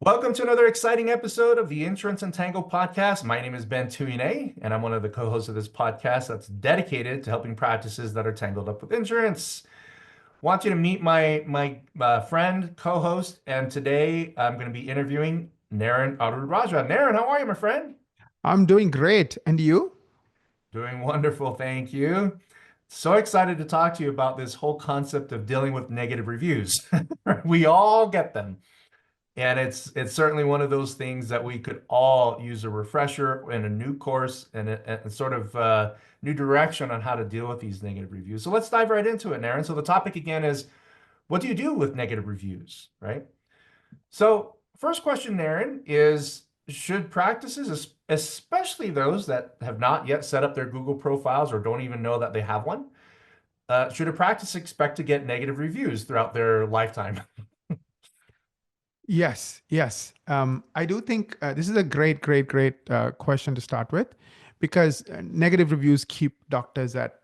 Welcome to another exciting episode of the Insurance Untangled Podcast. My name is Ben Tuinei, and I'm one of the co-hosts of this podcast that's dedicated to helping practices that are tangled up with insurance. Want you to meet my friend, co-host, and today I'm going to be interviewing Naren Arulrajah. Naren, how are you, my friend? I'm doing great. And you? Doing wonderful, thank you. So excited to talk to you about this whole concept of dealing with negative reviews. We all get them. And it's certainly one of those things that we could all use a refresher and a new course and a sort of new direction on how to deal with these negative reviews. So let's dive right into it, Aaron. So the topic again is, what do you do with negative reviews, right? So first question, Aaron, is should practices, especially those that have not yet set up their Google profiles or don't even know that they have one, should a practice expect to get negative reviews throughout their lifetime? Yes. I do think this is a great question to start with, because negative reviews keep doctors at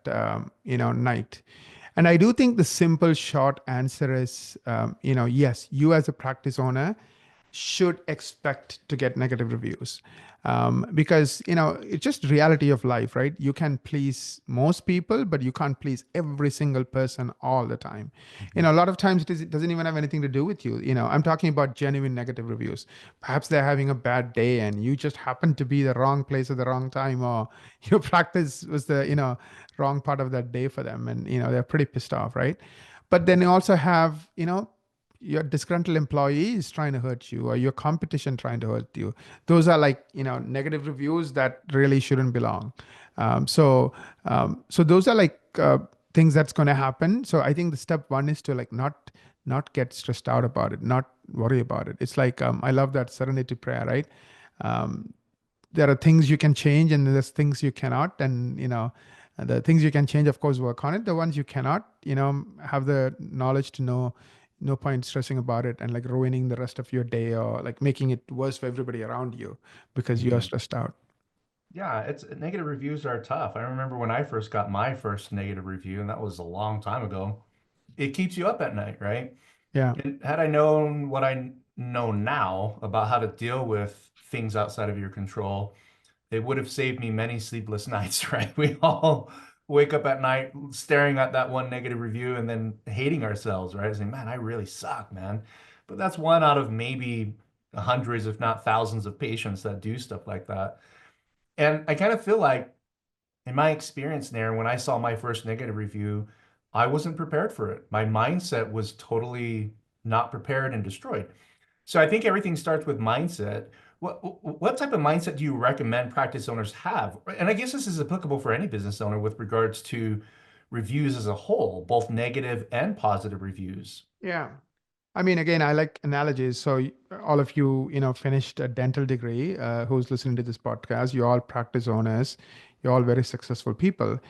night. And I do think the simple short answer is, yes, you as a practice owner should expect to get negative reviews, because it's just reality of life, right? You can please most people, but you can't please every single person all the time. A lot of times it doesn't even have anything to do with you. I'm talking about genuine negative reviews. Perhaps they're having a bad day and you just happen to be the wrong place at the wrong time, or your practice was the wrong part of that day for them, and they're pretty pissed off, right? But then you also have your disgruntled employee is trying to hurt you, or your competition trying to hurt you. Those are like negative reviews that really shouldn't belong. So those are like things that's going to happen. So I think the step one is to like not get stressed out about it, not worry about it. It's like I love that serenity prayer, right? um, there are things you can change and there's things you cannot, and the things you can change, of course, work on it. The ones you cannot, have the knowledge to know no point stressing about it and like ruining the rest of your day, or like making it worse for everybody around you because you are Mhm. stressed out. Yeah, it's negative reviews are tough. I remember when I first got my first negative review, and that was a long time ago. It keeps you up at night, right? Yeah. And had I known what I know now about how to deal with things outside of your control, it would have saved me many sleepless nights, right? We all wake up at night staring at that one negative review and then hating ourselves, right? Saying, man, I really suck, man. But that's one out of maybe hundreds, if not thousands of patients that do stuff like that. And I kind of feel like, in my experience there, when I saw my first negative review, I wasn't prepared for it. My mindset was totally not prepared and destroyed. So I think everything starts with mindset. What type of mindset do you recommend practice owners have? And I guess this is applicable for any business owner with regards to reviews as a whole, both negative and positive reviews. Yeah. I mean, again, I like analogies. So all of you, finished a dental degree, who's listening to this podcast, you're all practice owners, you're all very successful people.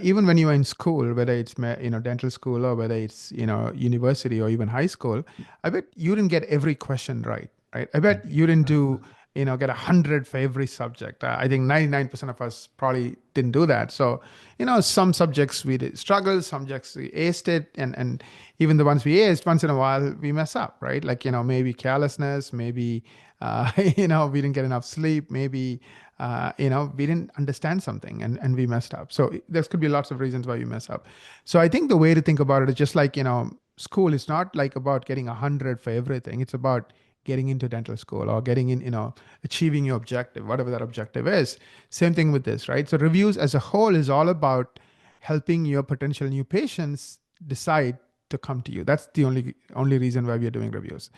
Even when you were in school, whether it's, dental school, or whether it's, university or even high school, I bet you didn't get every question right, right? I bet you didn't do, get 100 for every subject. I think 99% of us probably didn't do that. So, some subjects we did struggle, some subjects we aced it, and even the ones we aced, once in a while we mess up, right? Like, maybe carelessness, maybe, we didn't get enough sleep, maybe, we didn't understand something, and we messed up. So there could be lots of reasons why we mess up. So I think the way to think about it is just like, school is not like about getting 100 for everything. It's about getting into dental school or getting in, achieving your objective, whatever that objective is. Same thing with this, right? So reviews as a whole is all about helping your potential new patients decide to come to you. That's the only reason why we are doing reviews.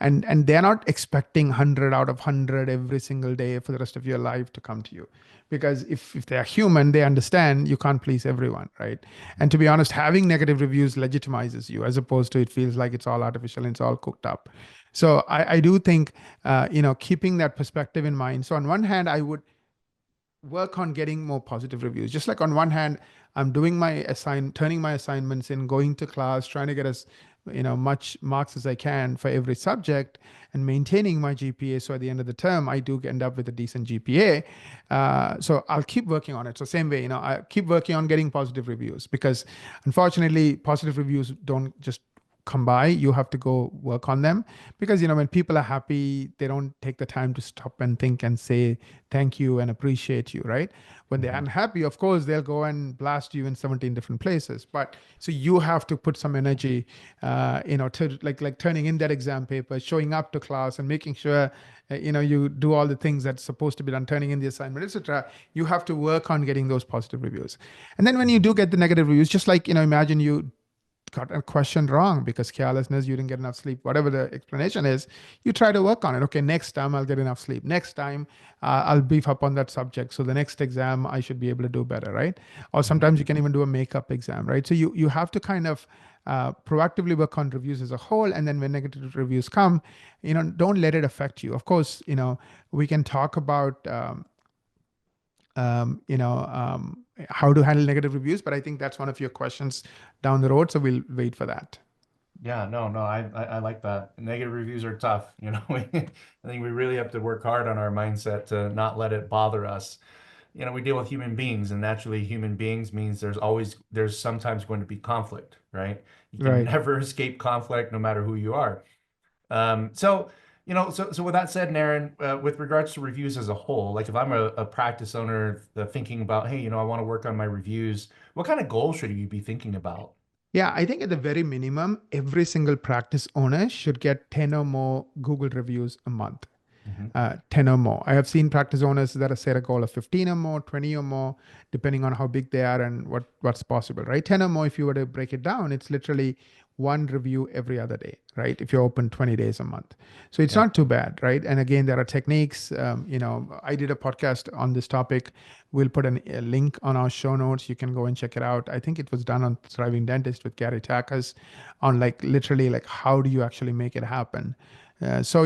And they're not expecting 100 out of 100 every single day for the rest of your life to come to you, because if they're human, they understand you can't please everyone, right? And to be honest, having negative reviews legitimizes you, as opposed to it feels like it's all artificial and it's all cooked up. So I do think keeping that perspective in mind. So on one hand, I would work on getting more positive reviews. Just like on one hand, I'm doing turning my assignments in, going to class, trying to get as much marks as I can for every subject, and maintaining my GPA. So at the end of the term, I do end up with a decent GPA. So I'll keep working on it. So same way, I keep working on getting positive reviews, because unfortunately, positive reviews don't just come by, you have to go work on them. Because, when people are happy, they don't take the time to stop and think and say thank you and appreciate you, right? When they're Mhm. unhappy, of course, they'll go and blast you in 17 different places. But so you have to put some energy, to like turning in that exam paper, showing up to class and making sure, you do all the things that's supposed to be done, turning in the assignment, etc. You have to work on getting those positive reviews. And then when you Mhm. do get the negative reviews, just like, imagine you got a question wrong because carelessness, you didn't get enough sleep, whatever the explanation is, you try to work on it. Okay, next time I'll get enough sleep. Next time I'll beef up on that subject. So the next exam I should be able to do better, right? Or Mhm. sometimes you can even do a makeup exam, right? So you have to kind of proactively work on reviews as a whole. And then when negative reviews come, don't let it affect you. Of course, we can talk about how to handle negative reviews, but I think that's one of your questions down the road. So we'll wait for that. Yeah, no, I like that. Negative reviews are tough, I think we really have to work hard on our mindset to not let it bother us. We deal with human beings, and naturally human beings means there's sometimes going to be conflict, right? You can Right. never escape conflict no matter who you are. So, so with that said, Naren, with regards to reviews as a whole, like if I'm a practice owner thinking about, hey, I want to work on my reviews, what kind of goals should you be thinking about? Yeah, I think at the very minimum, every single practice owner should get 10 or more Google reviews a month. Hmm. 10 or more. I have seen practice owners that have set a goal of 15 or more, 20 or more, depending on how big they are and what's possible, right? 10 or more, if you were to break it down, it's literally one review every other day, right? If you're open 20 days a month. So it's Yeah. not too bad, right? And again, there are techniques. I did a podcast on this topic. We'll put a link on our show notes. You can go and check it out. I think it was done on Thriving Dentist with Gary Takas on like literally like how do you actually make it happen? So,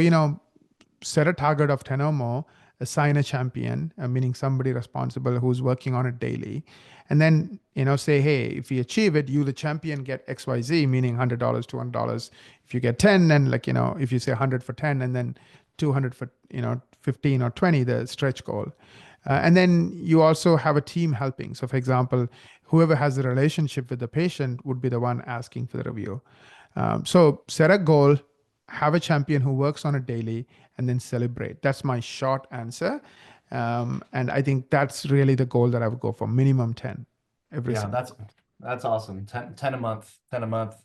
set a target of 10 or more, assign a champion, meaning somebody responsible who's working on it daily. And then, say, hey, if you achieve it, you, the champion, get XYZ, meaning $100, $200. If you get 10, then like, if you say 100 for 10 and then 200 for, 15 or 20, the stretch goal. And then you also have a team helping. So, for example, whoever has the relationship with the patient would be the one asking for the review. So set a goal, have a champion who works on it daily, and then celebrate. That's my short answer. And I think that's really the goal that I would go for, minimum 10 every Yeah, single. that's awesome. 10 a month, 10 a month.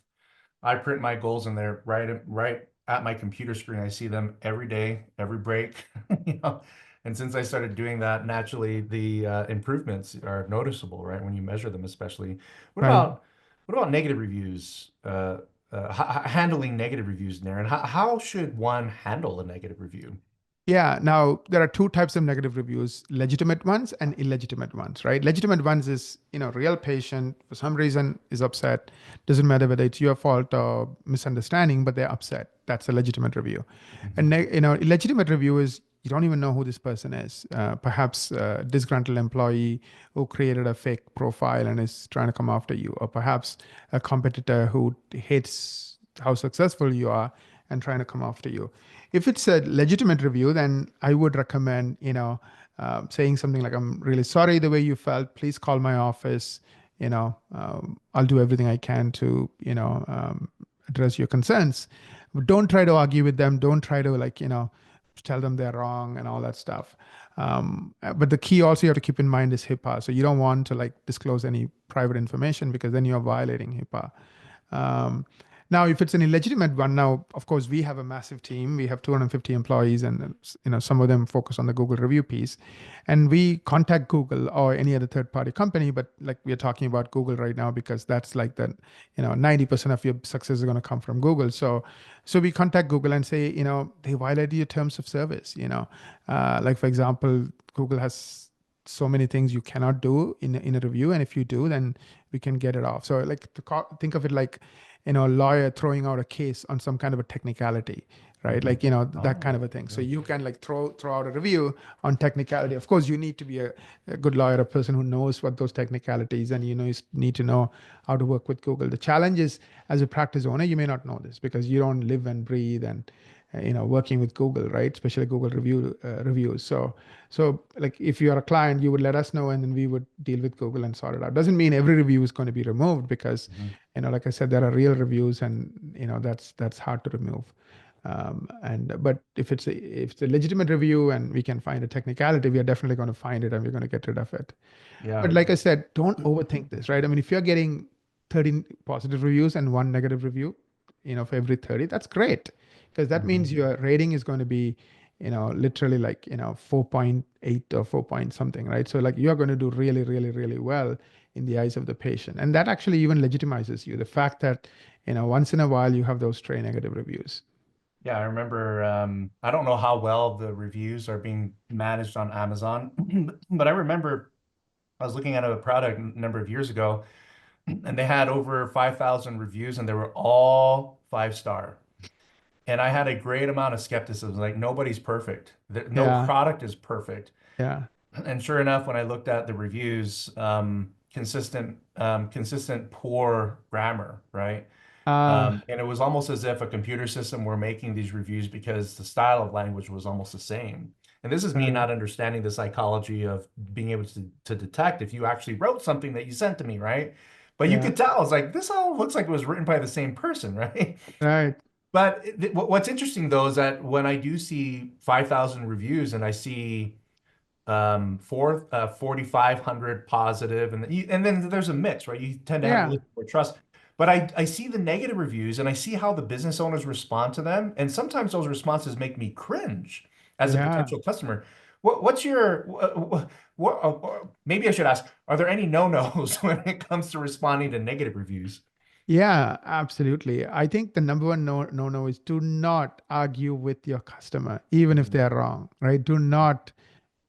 I print my goals in there right at my computer screen. I see them every day, every break, you know. And since I started doing that, naturally the improvements are noticeable, right? When you measure them, especially. What Right. about what about negative reviews? Handling negative reviews, Naren. How should one handle a negative review? Yeah. Now there are two types of negative reviews: legitimate ones and illegitimate ones, right? Legitimate ones is, real patient for some reason is upset. Doesn't matter whether it's your fault or misunderstanding, but they're upset. That's a legitimate review. And, Mhm. illegitimate review is you don't even know who this person is. Perhaps a disgruntled employee who created a fake profile and is trying to come after you, or perhaps a competitor who hates how successful you are and trying to come after you. If it's a legitimate review, then I would recommend, saying something like, "I'm really sorry the way you felt. Please call my office. I'll do everything I can to, address your concerns." But don't try to argue with them. Don't try to like, tell them they're wrong and all that stuff. But the key also you have to keep in mind is HIPAA. So you don't want to like disclose any private information because then you're violating HIPAA. Um, Now, if it's an illegitimate one, now of course we have a massive team. We have 250 employees, and some of them focus on the Google review piece, and we contact Google or any other third-party company. But like we are talking about Google right now because that's like the 90% of your success is going to come from Google. So we contact Google and say they violated your terms of service. Like for example, Google has so many things you cannot do in a review, and if you do, then we can get it off. So like think of it like a lawyer throwing out a case on some kind of a technicality, right? Mhm. Like that kind of Oh, a thing. So yeah. you can like throw out a review on technicality. Of course, you need to be a good lawyer, a person who knows what those technicalities, and you need to know how to work with Google. The challenge is, as a practice owner, you may not know this because you don't live and breathe working with Google, right? Especially Google reviews. So like if you are a client, you would let us know, and then we would deal with Google and sort it out. Doesn't mean every review is going to be removed, because Mhm. like I said, there are real reviews, and that's hard to remove. And but if it's a legitimate review and we can find a technicality, we are definitely going to find it and we're going to get rid of it. Yeah. But like I said, don't overthink this, right? I mean, if you're getting 13 positive reviews and one negative review, for every 30, that's great, because that Mhm. means your rating is going to be, literally like, 4.8 or 4 point something, right? So like you're going to do really, really, really well in the eyes of the patient. And that actually even legitimizes you. The fact that, once in a while you have those stray negative reviews. Yeah, I remember, I don't know how well the reviews are being managed on Amazon, but I remember I was looking at a product a number of years ago, and they had over 5,000 reviews, and they were all 5-star. And I had a great amount of skepticism, like nobody's perfect. No Yeah. product is perfect. Yeah. And sure enough, when I looked at the reviews, consistent poor grammar, right? Uh, And it was almost as if a computer system were making these reviews because the style of language was almost the same. And this is me right. not understanding the psychology of being able to detect if you actually wrote something that you sent to me, right? But you Yeah. could tell, it's like, this all looks like it was written by the same person, right? Right. But what's interesting though is that when I do see 5,000 reviews and I see 4,500 positive, and then there's a mix, right? You tend to have a Yeah. little more trust. But I see the negative reviews and I see how the business owners respond to them, and sometimes those responses make me cringe as a Yeah. potential customer. What's your maybe I should ask, are there any no-nos when it comes to responding to negative reviews? Yeah, absolutely. I think the number one no is do not argue with your customer, even if Mhm. they are wrong, right? Do not,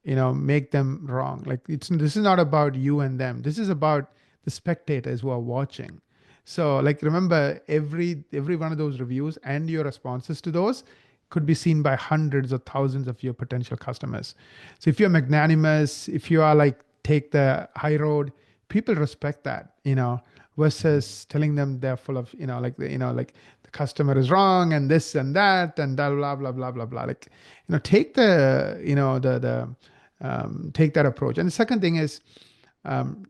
make them wrong. Like this is not about you and them. This is about the spectators who are watching. So like remember, every one of those reviews and your responses to those could be seen by hundreds or thousands of your potential customers. So if you're magnanimous, if you are like take the high road, people respect that, Mhm. versus telling them they're full of, like the customer is wrong and this and that and blah blah blah blah blah blah. Like, take the, take that approach. And the second thing is,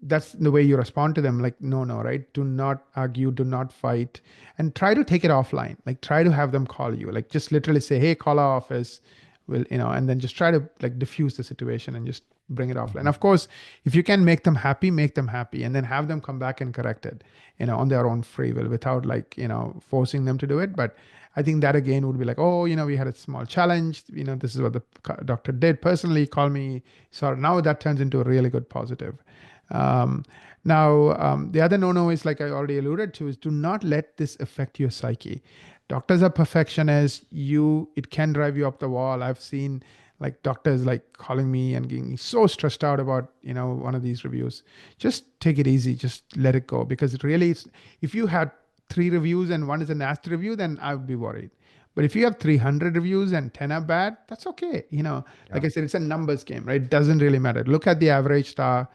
that's the way you respond to them. Like, no, right? Do not argue, do not fight, and try to take it offline. Like, try to have them call you. Like, just literally say, "Hey, call our office." Will and then just try to like diffuse the situation and just bring it offline. Mhm. Of course, if you can make them happy, and then have them come back and correct it, on their own free will, without like forcing them to do it. But I think that again would be like, oh, we had a small challenge. This is what the doctor did personally. Call me. So now that turns into a really good positive. Um, now, the other no-no is like I already alluded to is do not let this affect your psyche. Doctors are perfectionists. It can drive you up the wall. I've seen like doctors like calling me and getting so stressed out about, one of these reviews. Just take it easy. Just let it go, because it really is, if you had three reviews and one is a nasty review, then I would be worried. But if you have 300 reviews and 10 are bad, that's okay. Like Yeah. I said, it's a numbers game, right? It doesn't really matter. Look at the average star,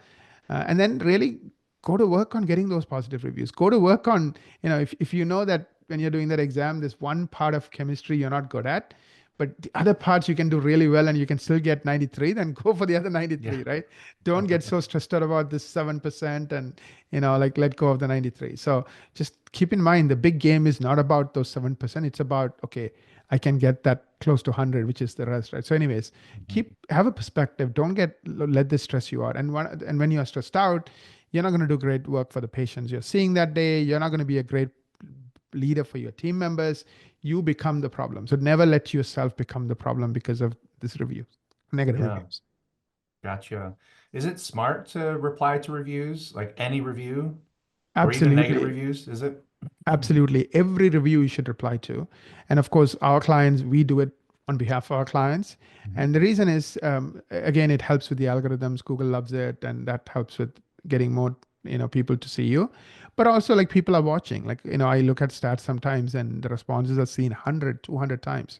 and then really go to work on getting those positive reviews. Go to work on, if you know that when you're doing that exam, there's one part of chemistry you're not good at, but the other parts you can do really well and you can still get 93, then go for the other Yeah. 93, right? Don't get so stressed out about this 7% and, like let go of the 93. So just keep in mind the big game is not about those 7%. It's about, okay, I can get that close to 100, which is the rest, right? So, anyways, Mhm. have a perspective. Don't let this stress you out. And when you are stressed out, you're not going to do great work for the patients you're seeing that day. You're not going to be a great leader for your team members. You become the problem. So never let yourself become the problem because of this review, negative Yeah. reviews. Gotcha. Is it smart to reply to reviews, like any review or even negative Absolutely. reviews? Is it? Absolutely. Every review you should reply to. And of course, our clients, we do it on behalf of our clients. Mhm. And the reason is, again, it helps with the algorithms. Google loves it. And that helps with getting more, people to see you. But also like people are watching. Like, I look at stats sometimes and the responses are seen 100, 200 times.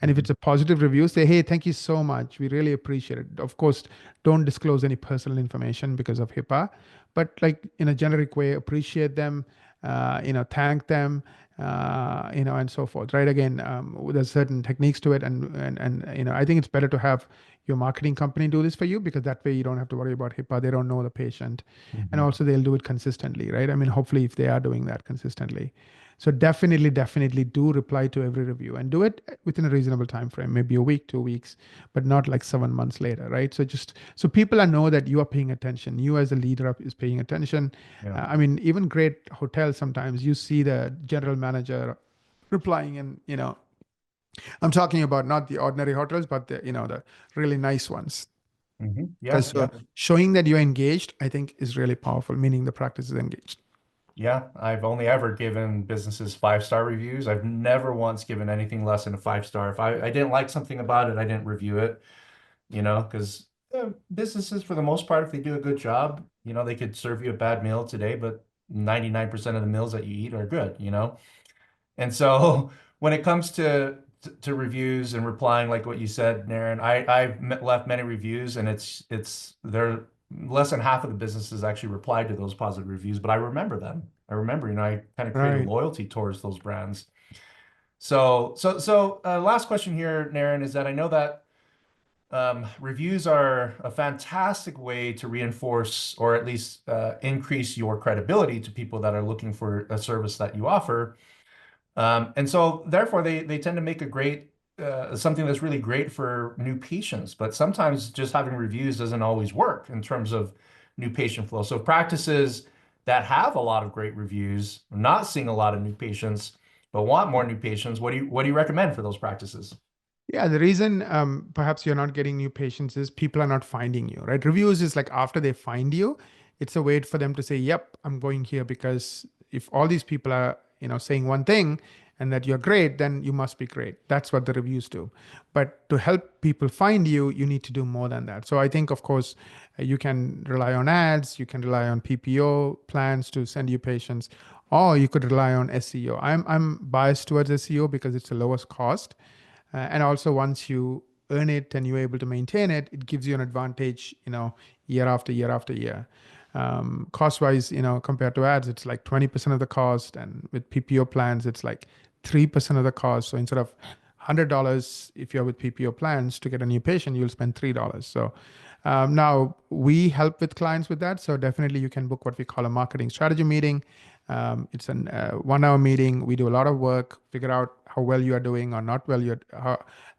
And if Mhm. it's a positive review, say, hey, thank you so much. We really appreciate it. Of course, don't disclose any personal information because of HIPAA, but like in a generic way, appreciate them, thank them, and so forth, right? Again, there's certain techniques to it, and I think it's better to have your marketing company do this for you, because that way you don't have to worry about HIPAA. They don't know the patient, and Mhm. also they'll do it consistently, right? I mean, hopefully, if they are doing that consistently. So definitely do reply to every review, and do it within a reasonable time frame, maybe a week, 2 weeks, but not like 7 months later, right? So just so people know that you are paying attention. You as a leader is paying attention. Yeah. I mean, even great hotels, sometimes you see the general manager replying, and I'm talking about not the ordinary hotels, but the really nice ones. Yeah. Because Yeah. showing that you're engaged, I think, is really powerful, meaning the practice is engaged. Yeah. I've only ever given businesses 5-star reviews. I've never once given anything less than a 5-star. If I didn't like something about it, I didn't review it, because businesses, for the most part, if they do a good job, they could serve you a bad meal today, but 99% of the meals that you eat are good. And so when it comes to reviews and replying, like what you said, Naren, I've left many reviews, and it's they're less than half of the businesses actually replied to those positive reviews, but I remember them. I remember, I kind of created Right. loyalty towards those brands. So last question here, Naren, is that I know that reviews are a fantastic way to reinforce, or at least increase your credibility to people that are looking for a service that you offer. And so therefore they tend to make a great something that's really great for new patients. But sometimes just having reviews doesn't always work in terms of new patient flow. So practices that have a lot of great reviews, not seeing a lot of new patients, but want more new patients, what do you recommend for those practices? Yeah, the reason perhaps you're not getting new patients is people are not finding you, right? Reviews is like after they find you, it's a way for them to say, "Yep, I'm going here," because if all these people are, saying one thing and that you're great, then you must be great. That's what the reviews do. But to help people find you, you need to do more than that. So I think, of course, you can rely on ads, you can rely on PPO plans to send you patients, or you could rely on SEO. I'm biased towards SEO because it's the lowest cost. And also, once you earn it and you're able to maintain it, it gives you an advantage, year after year after year. Cost wise, compared to ads, it's like 20% of the cost. And with PPO plans, it's like 3% of the cost. So instead of $100, if you're with PPO plans to get a new patient, you'll spend $3. So now we help with clients with that. So definitely you can book what we call a marketing strategy meeting. It's an 1 hour meeting. We do a lot of work, figure out how well you are doing or not well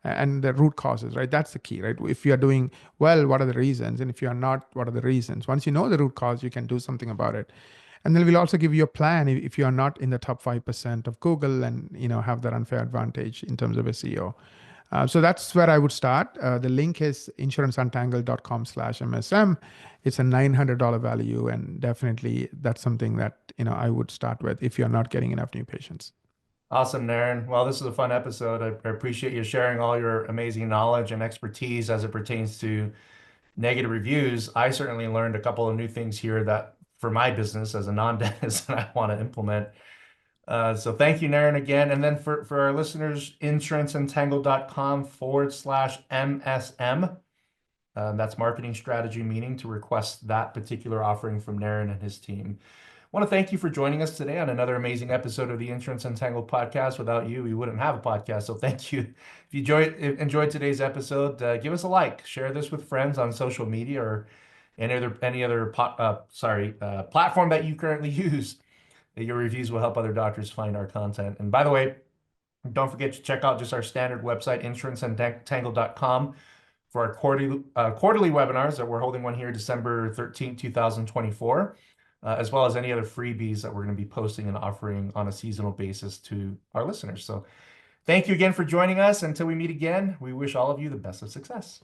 and the root causes, right? That's the key, right? If you are doing well, what are the reasons? And if you are not, what are the reasons? Once you know the root cause, you can do something about it. And then we'll also give you a plan if you are not in the top 5% of Google and have that unfair advantage in terms of SEO. So that's where I would start. The link is insuranceuntangledcom/MSM. It's a $900 value, and definitely that's something that I would start with if you're not getting enough new patients. Awesome, Naren. Well, this is a fun episode. I appreciate you sharing all your amazing knowledge and expertise as it pertains to negative reviews. I certainly learned a couple of new things here that for my business as a non-dentist that I want to implement. So thank you, Naren, again. And then for our listeners, insuranceuntangledcom/MSM. That's marketing strategy meaning to request that particular offering from Naren and his team. I want to thank you for joining us today on another amazing episode of the Insurance Untangled podcast. Without you, we wouldn't have a podcast. So thank you. If you enjoyed today's episode, give us a like, share this with friends on social media or any other platform that you currently use. Your reviews will help other doctors find our content. And by the way, don't forget to check out just our standard website, insuranceuntangledcom, for our quarterly webinars that we're holding one here December 13th, 2024, as well as any other freebies that we're going to be posting and offering on a seasonal basis to our listeners. So thank you again for joining us. Until we meet again, we wish all of you the best of success.